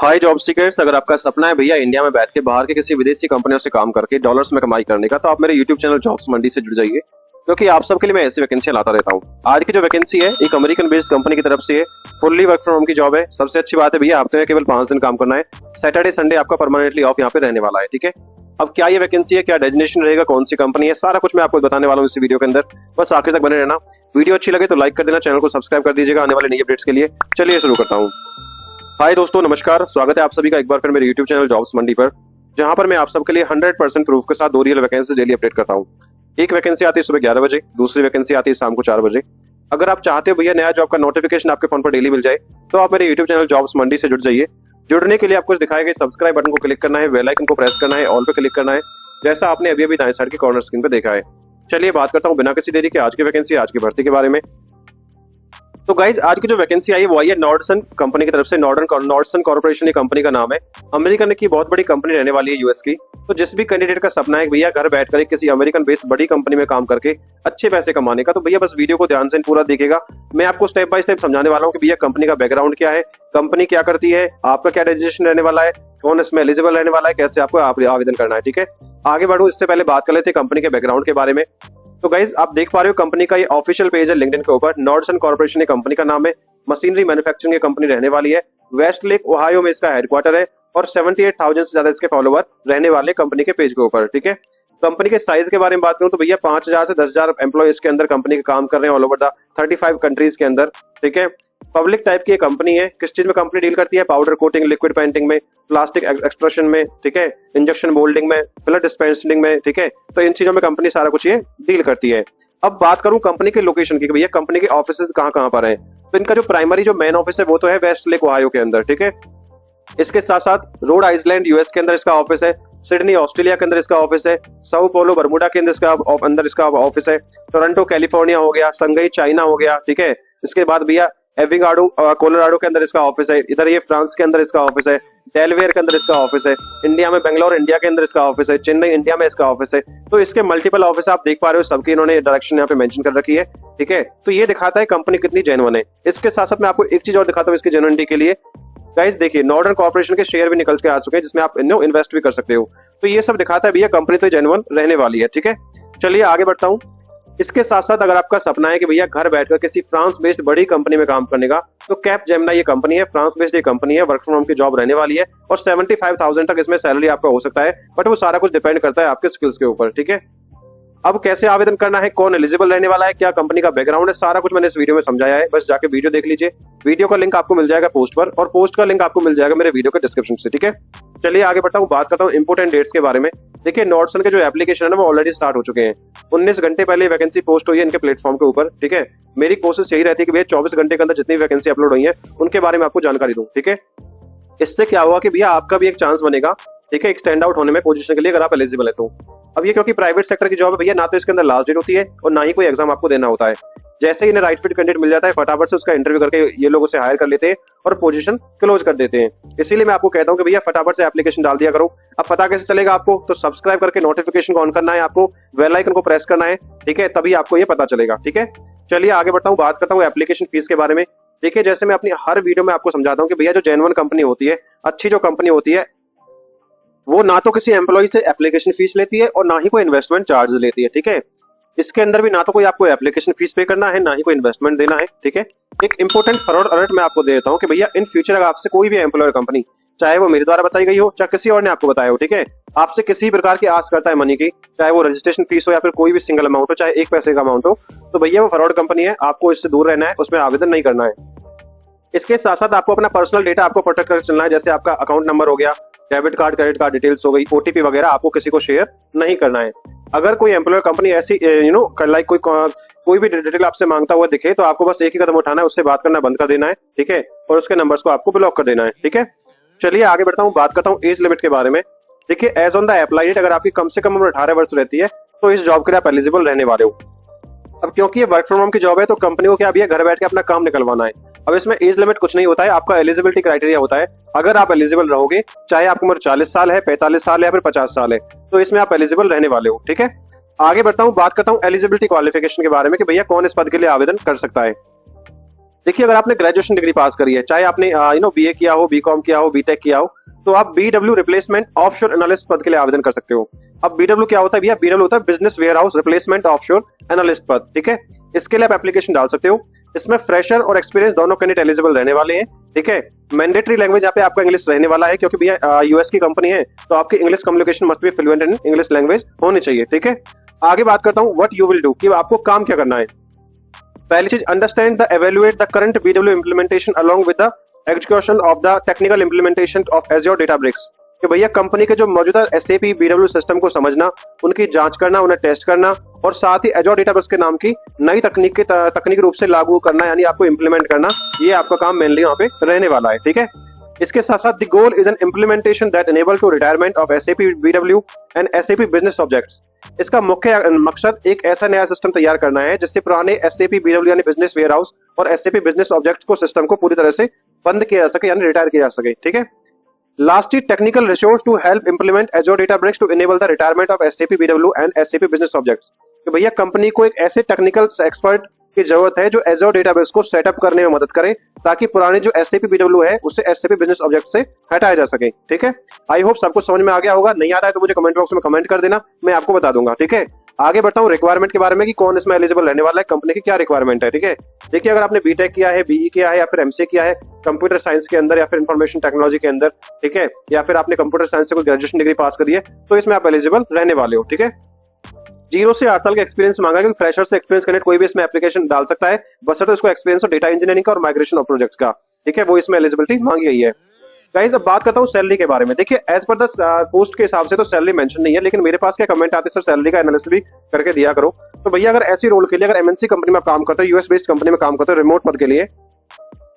हाय job seekers, अगर आपका सपना है भैया इंडिया में बैठ के बाहर के किसी विदेशी कंपनियों से काम करके डॉलर्स में कमाई करने का, तो आप मेरे यूट्यूब चैनल जॉब्स मंडी से जुड़ जाइए, क्योंकि आप सबके लिए मैं ऐसी वैकेंसियां लाता रहता हूँ। आज की जो वैकेंसी है एक अमेरिकन बेस्ड कंपनी की तरफ से है, फुल्ली वर्क फ्रॉम होम की जॉब है। सबसे अच्छी बात है भैया, हफ्ते में केवल 5 दिन काम करना है। सैटरडे संडे आपका परमानेंटली ऑफ यहाँ पे रहने वाला है, ठीक है। अब क्या ये वैकेंसी है, क्या डेजिग्नेशन रहेगा, कौन सी कंपनी है, सारा कुछ मैं आपको बताने वाला हूँ इस वीडियो के अंदर। बस आखिर तक बने रहना। वीडियो अच्छी लगे तो लाइक कर देना, चैनल को सब्सक्राइब कर दीजिएगा आने वाले नई अपडेट्स के लिए। चलिए शुरू करता हूँ। हाय दोस्तों, नमस्कार। स्वागत है आप सभी का एक बार फिर मेरे YouTube चैनल जॉब्स मंडी पर, जहां पर मैं आप सबके लिए 100% प्रूफ के साथ 2 रियल वैकेंसी डेली अपडेट करता हूं। एक वैकेंसी आती है सुबह 11 बजे, दूसरी वैकेंसी आती है शाम को 4 बजे। अगर आप चाहते हो भैया नया जॉब का नोटिफिकेशन आपके फोन पर डेली मिल जाए, तो आप मेरे YouTube चैनल जॉब्स मंडी से जुड़ जाइए। जुड़ने के लिए आपको दिखाए गए सब्सक्राइब बटन को क्लिक करना है, बेल आइकन को प्रेस करना है, ऑल पे क्लिक करना है, जैसा आपने अभी अभी दाएं साइड की कॉर्नर स्क्रीन पे देखा है। चलिए बात करता हूँ बिना किसी देरी के आज की वैकेंसी, आज की भर्ती के बारे में। तो गाइज, आज की जो वैकेंसी आई है वो आई है नॉर्डसन कंपनी की तरफ से। नॉर्डसन कॉर्पोरेशन ये कंपनी का नाम है। अमेरिकन की बहुत बड़ी कंपनी रहने वाली है, यूएस की। तो जिस भी कैंडिडेट का सपना है भैया घर बैठकर किसी अमेरिकन बेस्ड बड़ी कंपनी में काम करके अच्छे पैसे कमाने का, तो भैया बस वीडियो को ध्यान से पूरा देखिएगा। मैं आपको स्टेप बाय स्टेप समझाने वाला हूँ कि भैया कंपनी का बैकग्राउंड क्या है, कंपनी क्या करती है, आपका क्या रजिस्ट्रेशन रहने वाला है, कौन इसमें एलिजिबल रहने वाला है, कैसे आपको आवेदन करना है, ठीक है। आगे बढ़ूं इससे पहले बात कर लेते हैं कंपनी के बैकग्राउंड के बारे में। तो गाइज, आप देख पा रहे हो कंपनी का ये ऑफिशियल पेज है लिंक्डइन के ऊपर। नॉर्डसन कॉर्पोरेशन ये कंपनी का नाम है। मशीनरी मैन्युफैक्चरिंग की कंपनी रहने वाली है। वेस्ट लेक ओहायो में इसका हेडक्वार्टर है और 78,000 से ज्यादा इसके फॉलोवर रहने वाले कंपनी के पेज के ऊपर, ठीक है। कंपनी के साइज के बारे में बात करूं तो भैया 5,000 से 10,000 एम्प्लॉय इसके अंदर कंपनी के काम कर रहे हैं ऑल ओवर द 35 कंट्रीज के अंदर, ठीक है। पब्लिक टाइप की कंपनी है। किस चीज में कंपनी डील करती है? पाउडर कोटिंग, लिक्विड पेंटिंग में, प्लास्टिक एक्सट्रूशन में, ठीक है, इंजेक्शन मोल्डिंग में, फिलर डिस्पेंसिंग में, ठीक है। तो इन चीजों में कंपनी सारा कुछ ये डील करती है। अब बात करूं कंपनी के लोकेशन की, भैया कंपनी के ऑफिसेज कहां पर हैं। तो इनका जो प्राइमरी जो मेन ऑफिस है वो तो है वेस्ट लेक ओहायो के अंदर, ठीक है। इसके साथ साथ रोड आइलैंड यूएस के अंदर इसका ऑफिस है। सिडनी ऑस्ट्रेलिया के अंदर इसका ऑफिस है। साओ पोलो बर्मुडा के अंदर इसका ऑफिस है। टोरंटो कैलिफोर्निया हो गया, संगई चाइना हो गया, ठीक है। इसके बाद भैया एविगाडो कोलोराडो के अंदर इसका ऑफिस है। इधर ये फ्रांस के अंदर इसका ऑफिस है। डेलवेयर के अंदर इसका ऑफिस है। इंडिया में बेंगलोर इंडिया के अंदर इसका ऑफिस है। चेन्नई इंडिया में इसका ऑफिस है। तो इसके मल्टीपल ऑफिस आप देख पा रहे हो, सबकी इन्होंने डायरेक्शन यहाँ पे मेंशन कर रखी है, ठीक है। तो ये दिखाता है कंपनी कितनी जेन्युइन है। इसके साथ साथ मैं आपको एक चीज और दिखाता हूँ इसकी जेन्युइनिटी के लिए। गाइस देखिए, नॉर्डर्न कॉर्पोरेशन के शेयर भी निकल के आ चुके हैं, जिसमें आप इन्वेस्ट भी कर सकते हो। तो ये सब दिखाता है भैया कंपनी तो जेन्युइन रहने वाली है, ठीक है। चलिए आगे बढ़ता हूँ। इसके साथ साथ अगर आपका सपना है कि भैया घर बैठकर किसी फ्रांस बेस्ड बड़ी कंपनी में काम करने का, तो कैपजेमिनी ये कंपनी है, फ्रांस बेस्ड ये कंपनी है, वर्क फ्रॉम होम की जॉब रहने वाली है और 75,000 तक इसमें सैलरी आपका हो सकता है। बट वो सारा कुछ डिपेंड करता है आपके स्किल्स के ऊपर, ठीक है। अब कैसे आवेदन करना है, कौन एलिजिबल रहने वाला है, क्या कंपनी का बैकग्राउंड है, सारा कुछ मैंने इस वीडियो में समझाया है। बस जाके वीडियो देख लीजिए। वीडियो का लिंक आपको मिल जाएगा पोस्ट पर और पोस्ट का लिंक आपको मिल जाएगा मेरे वीडियो के डिस्क्रिप्शन से, ठीक है। चलिए आगे बढ़ता हूँ, बात करता हूँ इंपोर्टेंट डेट्स के बारे में। देखिए, नॉर्डसन के जो एप्लीकेशन है ना वो ऑलरेडी स्टार्ट हो चुके हैं। 19 घंटे पहले वैकेंसी पोस्ट हुई है इनके प्लेटफॉर्म के ऊपर, ठीक है। मेरी कोशिश यही रहती है कि भैया 24 घंटे के अंदर जितनी वैकेंसी अपलोड हुई है उनके बारे में आपको जानकारी दूं, ठीक है। इससे क्या हुआ कि भैया आपका भी एक चांस बनेगा, ठीक है, एक स्टैंड आउट होने में पोजीशन के लिए, अगर आप एलिजिबल है तो। अब ये क्योंकि प्राइवेट सेक्टर की जॉब है भैया, ना तो इसके अंदर लास्ट डेट होती है और ना ही कोई एग्जाम आपको देना होता है। जैसे ही इन्हें राइट फिट कैंडिडेट मिल जाता है, फटाफट से उसका इंटरव्यू करके ये लोग उसे हायर कर लेते हैं और पोजीशन क्लोज कर देते हैं। इसीलिए मैं आपको कहता हूं कि भैया फटाफट से एप्लीकेशन डाल दिया करो। अब पता कैसे चलेगा आपको? तो सब्सक्राइब करके नोटिफिकेशन को ऑन करना है, आपको बेल आइकन को प्रेस करना है, ठीक है, तभी आपको ये पता चलेगा, ठीक है। चलिए आगे बढ़ता हूँ, बात करता हूँ एप्लीकेशन फीस के बारे में। देखिए, जैसे मैं अपनी हर वीडियो में आपको समझाता हूँ कि भैया जो जेन्युइन कंपनी होती है, अच्छी जो कंपनी होती है, वो ना तो किसी एम्प्लॉय से एप्लीकेशन फीस लेती है और ना ही कोई इन्वेस्टमेंट चार्ज लेती है, ठीक है। इसके अंदर भी ना तो कोई आपको एप्लीकेशन फीस पे करना है, ना ही कोई इन्वेस्टमेंट देना है, ठीक है। एक इंपॉर्टेंट फ्रॉड अलर्ट मैं आपको दे देता हूं कि भैया इन फ्यूचर अगर आपसे कोई भी एम्प्लॉयर कंपनी, चाहे वो मेरे द्वारा बताई गई हो चाहे किसी और ने आपको बताया हो, ठीक है, आपसे किसी प्रकार की आस करता है मनी की, चाहे वो रजिस्ट्रेशन फीस हो या फिर कोई भी सिंगल अमाउंट हो, चाहे 1 पैसे का अमाउंट हो, तो भैया वो फ्रॉड कंपनी है, आपको इससे दूर रहना है, उसमें आवेदन नहीं करना है। इसके साथ साथ आपको अपना पर्सनल डेटा आपको प्रोटेक्ट कर चलना है, जैसे आपका अकाउंट नंबर हो गया, debit card credit card details हो गई, ओटीपी वगैरह आपको किसी को शेयर नहीं करना है। अगर कोई एम्प्लॉयर कंपनी ऐसी लाइक कोई भी डिटेल आपसे मांगता हुआ दिखे, तो आपको बस एक ही कदम उठाना है, उससे बात करना बंद कर देना है, ठीक है, और उसके नंबर्स को आपको ब्लॉक कर देना है, ठीक है। चलिए आगे बढ़ता हूँ, बात करता हूँ एज लिमिट के बारे में। देखिए, as on the apply date अगर आपकी कम से कम उम्र 18 वर्ष रहती है तो इस जॉब के लिए आप एलिजिबल रहने वाले हो। अब क्योंकि ये वर्क फ्रॉम होम की जॉब है तो कंपनी को क्या अब ये घर बैठ के अपना काम निकलवाना है। अब इसमें एज लिमिट कुछ नहीं होता है, आपका एलिजिबिलिटी क्राइटेरिया होता है। अगर आप एलिजिबल रहोगे, चाहे आपकी उम्र 40 साल है, 45 साल है या फिर 50 साल है, तो इसमें आप एलिजिबल रहने वाले हो, ठीक है। आगे बढ़ता हूँ, बात करता हूँ एलिजिबिलिटी क्वालिफिकेशन के बारे में कि भैया कौन इस पद के लिए आवेदन कर सकता है। देखिए अगर आपने ग्रेजुएशन डिग्री पास करी है, चाहे आपने बीए किया हो, बीकॉम किया हो, बीटेक किया हो, तो आप बीडब्ल्यू रिप्लेसमेंट ऑफशोर एनालिस्ट पद के लिए आवेदन कर सकते हो। अब बीडब्ल्यू क्या होता है भैया? बीडब्ल्यू होता है business warehouse replacement offshore analyst पद, ठीक है। इसके लिए आप एप्लीकेशन डाल सकते हो। इसमें फ्रेशर और एक्सपीरियंस दोनों कैंडिडेट एलिजिबल रहने वाले हैं, ठीक है। मैंडेटरी लैंग्वेज यहाँ पे आपका इंग्लिश रहने वाला है, क्योंकि भैया यूएस की कंपनी है, तो आपकी English communication must be fluent in English language होनी चाहिए, ठीक है। आगे बात करता हूँ व्हाट यू विल डू, कि आपको काम क्या करना है। पहली चीज, understand the evaluate the current BW implementation along with the execution of the technical implementation of Azure Databricks, कि भैया कंपनी के जो मौजूदा एसएपी बीडब्ल्यू सिस्टम को समझना, उनकी जांच करना, उन्हें टेस्ट करना, और साथ ही एज़्योर डेटाब्रिक्स के नाम की नई तकनीकी रूप से लागू करना, यानी आपको इंप्लीमेंट करना, ये आपका काम मेनली यहाँ पे रहने वाला है, ठीक है। इसके साथ साथ the goal is an implementation that enable to retirement of SAP BW and SAP business objects. इसका मुख्य मकसद एक ऐसा नया सिस्टम तैयार करना है जिससे पुराने एसएपी बीडब्ल्यू यानी बिजनेस वेयरहाउस और एसएपी बिजनेस ऑब्जेक्ट्स को सिस्टम को पूरी तरह से बंद किया जा सके, यानी रिटायर किया जा सके, ठीक है। Last technical resource to help implement Azure Databricks to enable the retirement of SAP BW and SAP business objects, कि भैया कंपनी को एक ऐसे टेक्निकल एक्सपर्ट की जरूरत है जो एज़्योर डेटाबेस को सेटअप करने में मदद करे, ताकि पुराने जो एसएपी बीडब्ल्यू है उसे एसएपी बिजनेस ऑब्जेक्ट से हटाया जा सके, ठीक है। आई होप सबको समझ में आ गया होगा। नहीं आता है तो मुझे कमेंट बॉक्स में कमेंट कर देना, मैं आपको बता दूंगा, ठीक है। आगे बढ़ता हूँ रिक्वायरमेंट के बारे में कि कौन इसमें एलिजिबल रहने वाला है, कंपनी की क्या रिक्वायरमेंट है, ठीक है। देखिए अगर आपने बीटेक किया है, बीई किया है, या फिर एमसीए किया है कंप्यूटर साइंस के अंदर, या फिर इंफॉर्मेशन टेक्नोलॉजी के अंदर, ठीक है, या फिर आपने कंप्यूटर साइंस से कोई ग्रेजुएशन डिग्री पास करी है, तो इसमें आप एलिजिबल रहने वाले हो, ठीक है। 0 से 8 साल का एक्सपीरियंस मांगा, क्योंकि फ्रेशर से एक्सपीरियंस कैंडिडेट कोई भी इसमें एप्लीकेशन डाल सकता है, बशर्ते उसको एक्सपीरियंस हो डेटा इंजीनियरिंग का और माइग्रेशन ऑफ प्रोजेक्ट्स का, ठीक है, वो इसमें एलिजिबिलिटी मांगी गई है। गाइस अब बात करता हूँ सैलरी के बारे में। देखिए एज पर द पोस्ट के हिसाब से तो सैलरी मेंशन नहीं है, लेकिन मेरे पास क्या कमेंट आते हैं, सर सैलरी का एनालिसिस भी करके दिया करो। तो भैया अगर ऐसी रोल के लिए, अगर एमएनसी कंपनी में काम करते हो, यूएस बेस्ड कंपनी में काम करते हो, रिमोट पद के लिए,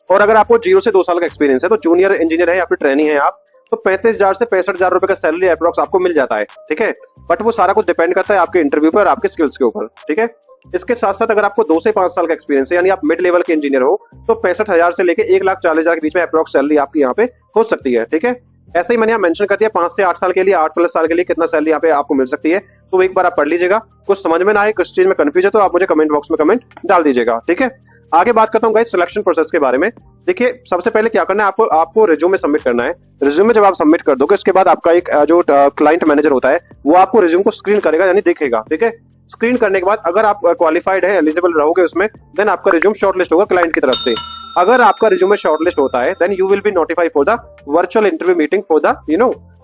और अगर आपको 0 से 2 साल का एक्सपीरियंस है, तो जूनियर इंजीनियर है या फिर ट्रेनी है आप, तो 35,000 से 65,000 रुपए का सैलरी अप्रोक्स आपको मिल जाता है, ठीक है। बट वो सारा कुछ डिपेंड करता है आपके इंटरव्यू पर और आपके स्किल्स के ऊपर, ठीक है। इसके साथ साथ अगर आपको 2 से 5 साल का एक्सपीरियंस है, यानी आप मिड लेवल के इंजीनियर हो, तो 65,000 से लेके 1,40,000 के बीच में अप्रोक्स सैलरी आपकी यहाँ पे हो सकती है, ठीक है। ऐसे ही मैंने यहाँ मेंशन कर दिया 5 से 8 साल के लिए, 8+ साल के लिए कितना सैलरी यहाँ पे आपको मिल सकती है, तो एक बार आप पढ़ लीजिएगा। कुछ समझ में ना आए, कुछ चीज में कंफ्यूज है, तो आप मुझे कमेंट बॉक्स में कमेंट डाल दीजिएगा, ठीक है। आगे बात करता हूँ गाइस सिलेक्शन प्रोसेस के बारे में। देखिए सबसे पहले क्या करना है, आपको रिज्यूमे सबमिट करना है। रिज्यूमे जब आप सबमिट कर दोगे, उसके बाद आपका एक जो क्लाइंट मैनेजर होता है, वो आपको रिज्यूम को स्क्रीन करेगा, यानी देखेगा, ठीक है। स्क्रीन करने के बाद अगर आप क्वालिफाइड है, एलिजिबल रहोगे उसमें, देन आपका रिज्यूम शॉर्टलिस्ट होगा क्लाइंट की तरफ से। अगर आपका रिज्यूमे शॉर्टलिस्ट होता है, then you will be notified for the virtual interview meeting for the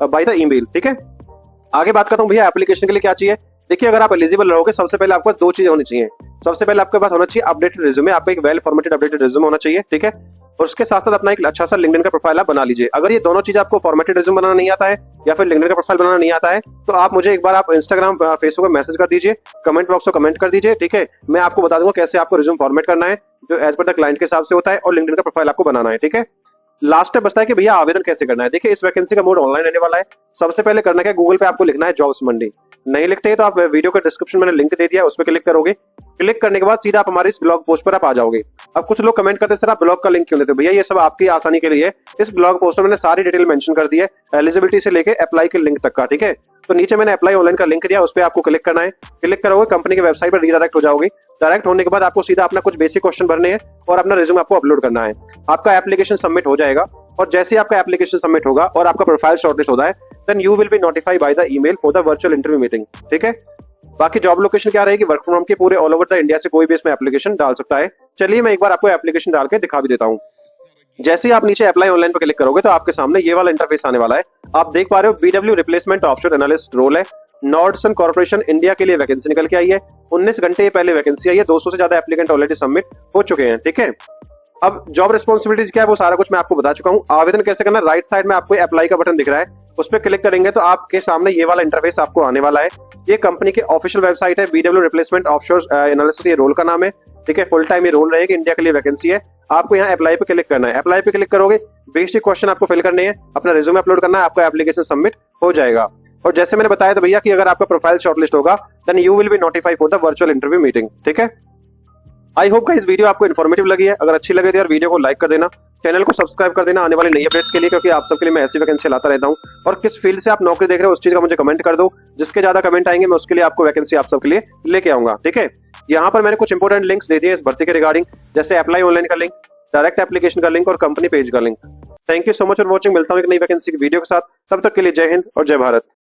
by the email, ठीक है। आगे बात करता हूँ भैया एप्लीकेशन के लिए क्या चाहिए। देखिए अगर आप एलिजिबल रहोगे, सबसे पहले आपको 2 चीजें होनी चाहिए। सबसे पहले आपके पास होना चाहिए अपडेटेड रिज्यूमे, आपका एक वेल फॉर्मेटेड अपडेटेड रिज्यूमे होना चाहिए, ठीक है। और उसके साथ साथ अपना एक अच्छा सा लिंक्डइन का प्रोफाइल आप बना लीजिए। अगर ये दोनों चीज आपको फॉर्मेटेड रिज्यूम बनाना नहीं आता है या फिर लिंक्डइन का प्रोफाइल बनाना नहीं आता है, तो आप मुझे एक बार आप इंस्टाग्राम फेसबुक में मैसेज कर दीजिए, कमेंट बॉक्स में कमेंट कर दीजिए, ठीक है। मैं आपको बता दूंगा कैसे आपको रिज्यूम फॉर्मेट करना है, जो एज पर द क्लाइंट के हिसाब से होता है, और लिंक्डइन का प्रोफाइल आपको बनाना है, ठीक है। लास्ट स्टेप बचता है कि भैया आवेदन कैसे करना है। देखिए इस वैकेंसी का मोड ऑनलाइन रहने वाला है। सबसे पहले करना क्या, गूगल पे आपको लिखना है जॉब्स मंडी। नहीं लिखते हैं तो आप वीडियो के डिस्क्रिप्शन में लिंक दे दिया है, उस पर क्लिक करोगे। क्लिक करने के बाद सीधा आप हमारे इस ब्लॉग पोस्ट पर आप आ जाओगे। अब कुछ लोग कमेंट करते हैं सर आप ब्लॉग का लिंक क्यों देते हो। भैया ये सब आपकी आसानी के लिए है। इस ब्लॉग पोस्ट में मैंने सारी डिटेल मेंशन कर दी है, एलिजिबिलिटी से लेके अप्लाई के लिंक तक का, ठीक है। तो नीचे मैंने अप्लाई ऑनलाइन का लिंक दिया, उस पर आपको क्लिक करना है। क्लिक करोगे कंपनी की वेबसाइट पर रीडायरेक्ट हो जाओगे। डायरेक्ट होने के बाद आपको सीधा अपना कुछ बेसिक क्वेश्चन भरने हैं और अपना रिज्यूम आपको अपलोड करना है। आपका एप्लीकेशन सबमिट हो जाएगा, और जैसे ही आपका एप्लीकेशन सबमिट होगा और आपका प्रोफाइल शॉर्टलिस्ट होता है, then you will be notified by the email for the virtual interview meeting, ठीक है। बाकी जॉब लोकेशन क्या रहेगी, वर्क फ्रॉम होम की पूरे ऑल ओवर द इंडिया से कोई भी इसमें एप्लीकेशन डाल सकता है। चलिए मैं एक बार आपको एप्लीकेशन डाल के दिखा भी देता हूँ। जैसे ही आप नीचे अप्लाई ऑनलाइन पर क्लिक करोगे तो आपके सामने ये वाला इंटरफेस आने वाला है। आप देख पा रहे हो BW replacement offshore analyst role है, नॉर्डसन कॉर्पोरेशन इंडिया के लिए वैकेंसी निकल के आई है। 19 घंटे पहले वैकेंसी आई है, 200 से ज्यादा एप्लीकेंट ऑलरेडी सबमिट हो चुके हैं, ठीक है। अब जॉब रिस्पॉन्सिबिलिटीज क्या है वो सारा कुछ मैं आपको बता चुका हूँ। आवेदन कैसे करना, राइट साइड में आपको अप्लाई का बटन दिख रहा है, उस पर क्लिक करेंगे तो आपके सामने ये वाला इंटरफेस आपको आने वाला है। ये कंपनी की ऑफिशियल वेबसाइट है, बीडब्ल्यू रिप्लेसमेंट ऑफशोर एनालिस्ट ये रोल का नाम है, ठीक है। फुल टाइम ये रोल रहेगी, इंडिया के लिए वैकेंसी है। आपको यहाँ अप्लाई पे क्लिक करना है। अप्लाई पे क्लिक करोगे, बेसिक क्वेश्चन आपको फिल करने हैं, अपना रिज्यूमे अपलोड करना है, आपका एप्लीकेशन सबमिट हो जाएगा। और जैसे मैंने बताया था भैया कि अगर आपका प्रोफाइल शॉर्टलिस्ट होगा, then you will be notified for the virtual interview meeting, ठीक है। आई होप गाइस वीडियो आपको इन्फॉर्मेटिव लगी है। अगर अच्छी लगे तो यार वीडियो को लाइक कर देना, चैनल को सब्सक्राइब कर देना आने वाली नई अपडेट्स के लिए, क्योंकि आप सबके लिए मैं ऐसी वैकेंसी लाता रहता हूं। और किस फील्ड से आप नौकरी देख रहे हो उस चीज का मुझे कमेंट कर दो, जिसके ज्यादा कमेंट आएंगे मैं उसके लिए आपको वैकेंसी आप सबके लिए लेके आऊंगा, ठीक है। यहाँ पर मैंने कुछ इंपोर्टेंट लिंक्स दे दिए इस भर्ती के रिगार्डिंग, जैसे अप्लाई ऑनलाइन का लिंक, डायरेक्ट एप्लीकेशन का लिंक और कंपनी पेज का link. Thank you so much for watching. मिलता हूँ एक नई वैकेंसी की वीडियो के साथ, तब तक के लिए जय हिंद और जय भारत।